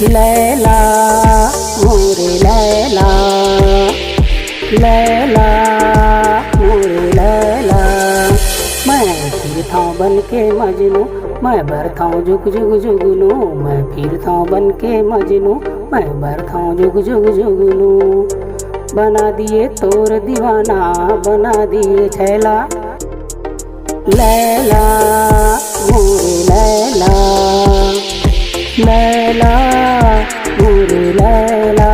लैला मोरे लैला, लैला मोरे लैला। मैं फिरता हूँ बन के मजनू, मैं बरता हूँ जुग जुग जुगनू। मैं फिरता हूँ बन के मजनू, मैं बरता हूँ जुग जुग जुगनू। बना दिए तोर दीवाना, बना दिए छैला। लैला मोरे लैला, लैला मोरे लैला।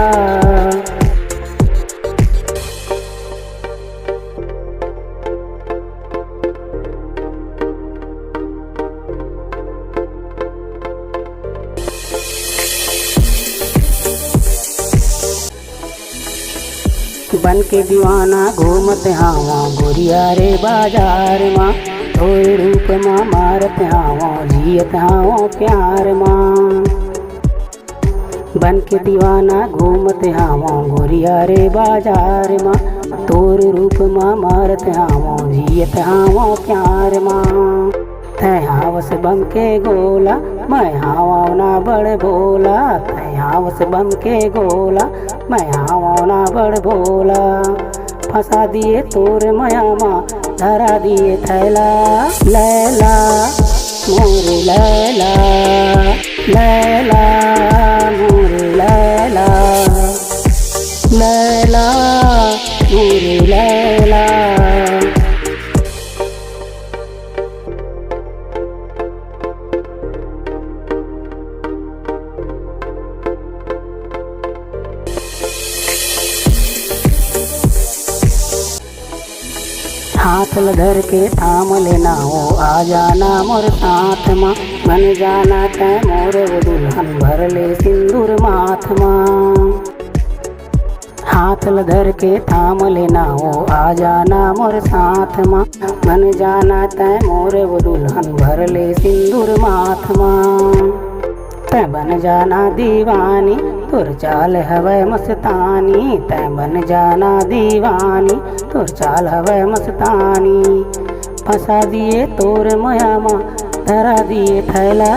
बन के दीवाना घूमत हावा गोरिया रे बाजार माँ। तोरे रूप माँ मारत हावा, जियत हावा प्यार माँ। बन के दीवाना घूमत हावा गोरिया रे बाजार माँ। तोरे रूप माँ मारत हावा, जियत हावा प्यार माँ। तै हावस बम के गोला, मैं हावा ना बड़ भोला। तै हावस बम के गोला, मैं हावा ना बड़ भोला। फंसा दिए तोर मयामा, धरा दिए थैला। लैला मोरे लैला, लैला मोरे लैला, लैला मोरे लैला। हाथ लधर के थाम लेना हो, आ जाना मोर साथ माँ। बन जाना तै मोर वो दुल्हन, भर ले सिंदूर माथ माँ। हाथ लधर के थाम लेना हो, आ जाना मोर साथ माँ। बन जाना तै मोर वो दुल्हन, भर ले सिंदूर माथ माँ। तै बन जाना दीवानी, तुर चाल हवै मस्तानी। तै बन जाना दीवानी, तुर चाल हवै मस्तानी। फंसा दिए तोर मयामा, धरा दिए थैला।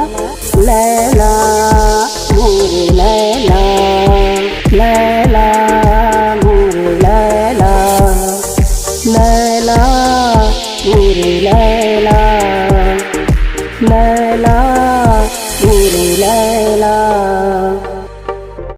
लैला मोरे लैला, लैला